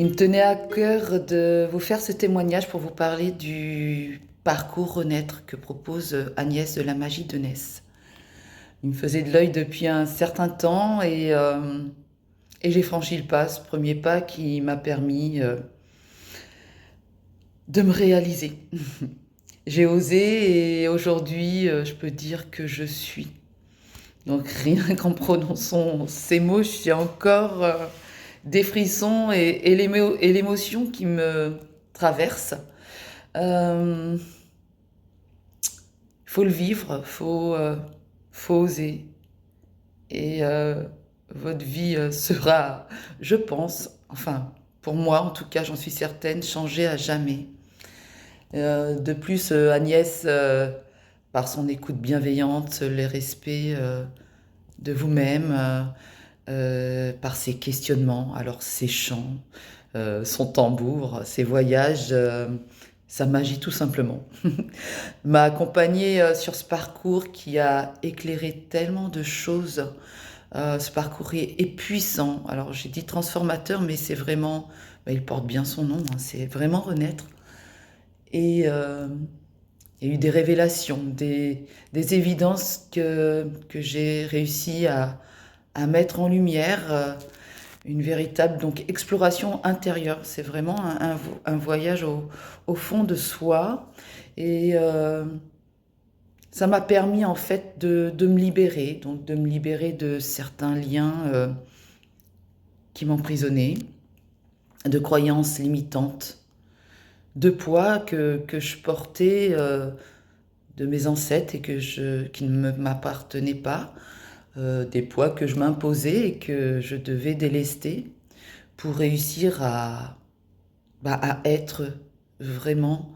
Il me tenait à cœur de vous faire ce témoignage pour vous parler du parcours Renaître que propose Agnès de la Magie de Ness. Il me faisait de l'œil depuis un certain temps et j'ai franchi le pas, ce premier pas qui m'a permis de me réaliser. J'ai osé et aujourd'hui je peux dire que je suis. Donc rien qu'en prononçant ces mots, j'ai encore des frissons et l'émotion qui me traverse. Il faut le vivre, faut oser. Et votre vie sera, je pense, enfin pour moi en tout cas, j'en suis certaine, changée à jamais. De plus, Agnès, par son écoute bienveillante, les respects de vous-même, par ses questionnements, alors ses chants, son tambour, ses voyages, sa magie tout simplement, m'a accompagnée sur ce parcours qui a éclairé tellement de choses. Ce parcours est puissant. Alors j'ai dit transformateur, mais c'est vraiment, il porte bien son nom, hein, c'est vraiment renaître. Et il y a eu des révélations, des évidences que j'ai réussi à mettre en lumière. Une véritable donc exploration intérieure. C'est vraiment un voyage au fond de soi. Et ça m'a permis en fait de me libérer, donc de me libérer de certains liens qui m'emprisonnaient, de croyances limitantes, de poids que je portais de mes ancêtres et qui ne m'appartenaient pas, des poids que je m'imposais et que je devais délester pour réussir à être vraiment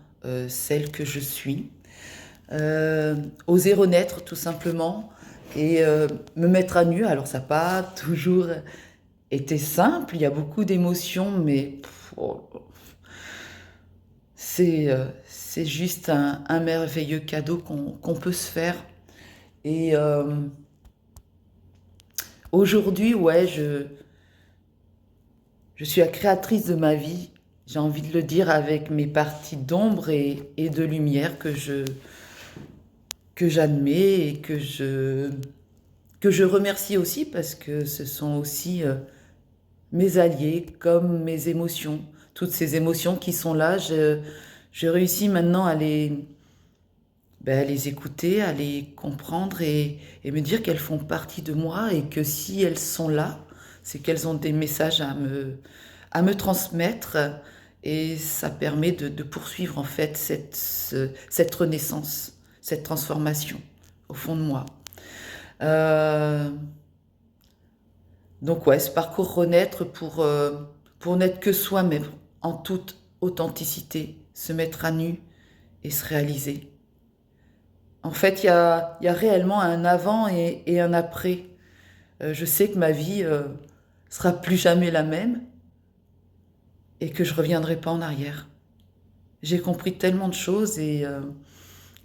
celle que je suis. Oser renaître tout simplement et me mettre à nu. Alors ça n'a pas toujours été simple, il y a beaucoup d'émotions, mais c'est juste un merveilleux cadeau qu'on peut se faire. Et aujourd'hui, ouais, je suis la créatrice de ma vie. J'ai envie de le dire avec mes parties d'ombre et de lumière que j'admets et que je remercie aussi parce que ce sont aussi mes alliés comme mes émotions. Toutes ces émotions qui sont là, je réussis maintenant à les écouter, à les comprendre et me dire qu'elles font partie de moi et que si elles sont là, c'est qu'elles ont des messages à me transmettre et ça permet de poursuivre en fait cette renaissance, cette transformation au fond de moi. Euh, donc ouais, ce parcours renaître pour n'être que soi-même, en toute authenticité, se mettre à nu et se réaliser. En fait, il y a réellement un avant et un après. Je sais que ma vie sera plus jamais la même et que je reviendrai pas en arrière. J'ai compris tellement de choses et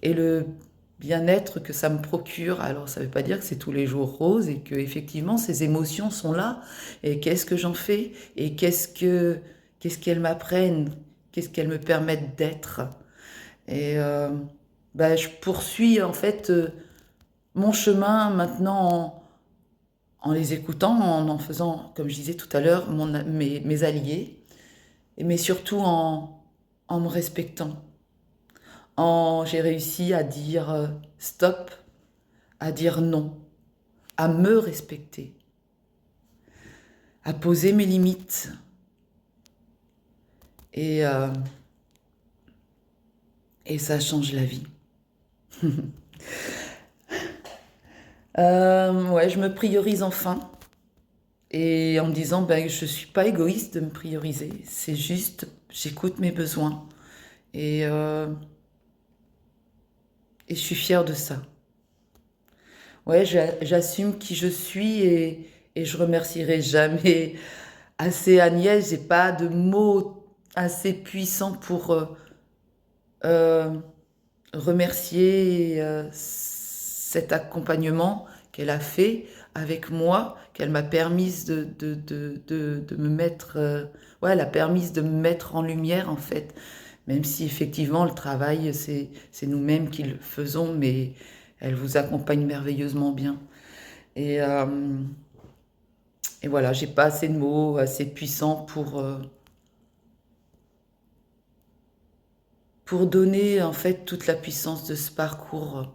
le bien-être que ça me procure. Alors, ça ne veut pas dire que c'est tous les jours rose et que effectivement ces émotions sont là. Et qu'est-ce que j'en fais et qu'est-ce qu'elles m'apprennent, qu'est-ce qu'elles me permettent d'être. Et je poursuis en fait mon chemin maintenant en les écoutant, en faisant, comme je disais tout à l'heure, mes alliés, mais surtout en me respectant. J'ai réussi à dire stop, à dire non, à me respecter, à poser mes limites. Et, euh, et ça change la vie. Ouais, je me priorise enfin. Et en me disant, je ne suis pas égoïste de me prioriser. C'est juste, j'écoute mes besoins. Et, euh, et je suis fière de ça. Ouais, j'assume qui je suis et je remercierai jamais assez Agnès. J'ai pas de mots assez puissants pour euh, remercier cet accompagnement qu'elle a fait avec moi, qu'elle m'a permis de me mettre... ouais, elle a permis de me mettre en lumière, en fait. Même si, effectivement, le travail, c'est nous-mêmes qui le faisons, mais elle vous accompagne merveilleusement bien. Et, euh, et voilà, j'ai pas assez de mots assez puissants pour donner, en fait, toute la puissance de ce parcours.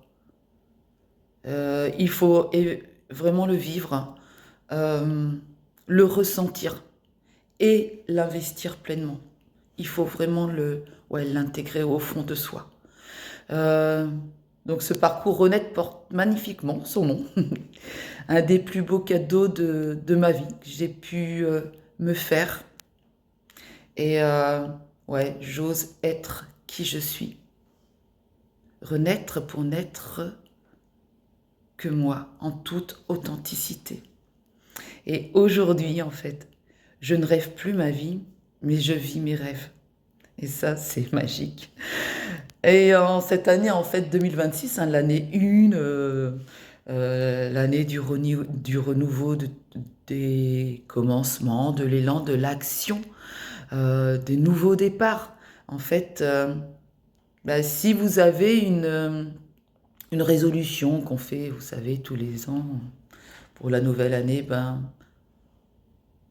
Il faut vraiment le vivre, euh, le ressentir et l'investir pleinement. Il faut vraiment ouais, l'intégrer au fond de soi. Euh, donc ce parcours Renette porte magnifiquement son nom. Un des plus beaux cadeaux de ma vie que j'ai pu me faire. Et ouais, j'ose être qui je suis. Renaître pour n'être que moi, en toute authenticité. Et aujourd'hui, en fait, je ne rêve plus ma vie, mais je vis mes rêves. Et ça, c'est magique. Et en cette année, en fait, 2026, hein, l'année 1, l'année du renouveau, des commencements, de l'élan, de l'action, des nouveaux départs. En fait, bah, si vous avez une résolution qu'on fait, vous savez, tous les ans pour la nouvelle année, ben,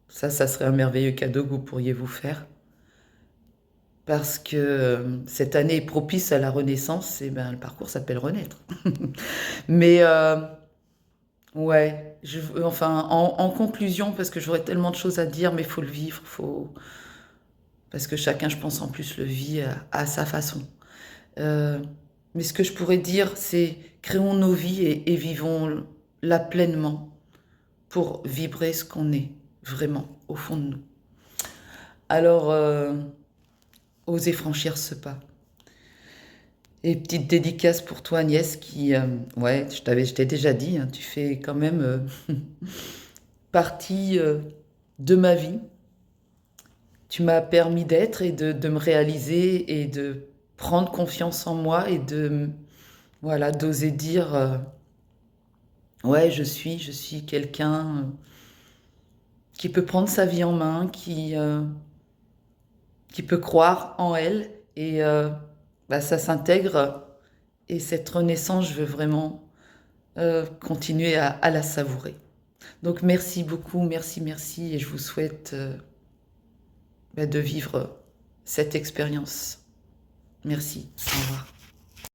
ça serait un merveilleux cadeau que vous pourriez vous faire. Parce que cette année est propice à la renaissance, et ben, le parcours s'appelle Renaître. Mais ouais, enfin, en conclusion, parce que j'aurais tellement de choses à dire, mais il faut le vivre, parce que chacun, je pense, en plus le vit à sa façon. Euh, mais ce que je pourrais dire, c'est créons nos vies et vivons-la pleinement pour vibrer ce qu'on est vraiment au fond de nous. Alors, osez franchir ce pas. Et petite dédicace pour toi, Agnès, qui, ouais, je t'ai déjà dit, hein, tu fais quand même partie de ma vie. Tu m'as permis d'être et de me réaliser et de prendre confiance en moi et voilà, d'oser dire, ouais, je suis quelqu'un qui peut prendre sa vie en main, qui peut croire en elle et bah, ça s'intègre. Et cette renaissance, je veux vraiment continuer à la savourer. Donc merci beaucoup, merci, merci, et je vous souhaite bah, de vivre cette expérience. Merci, au revoir.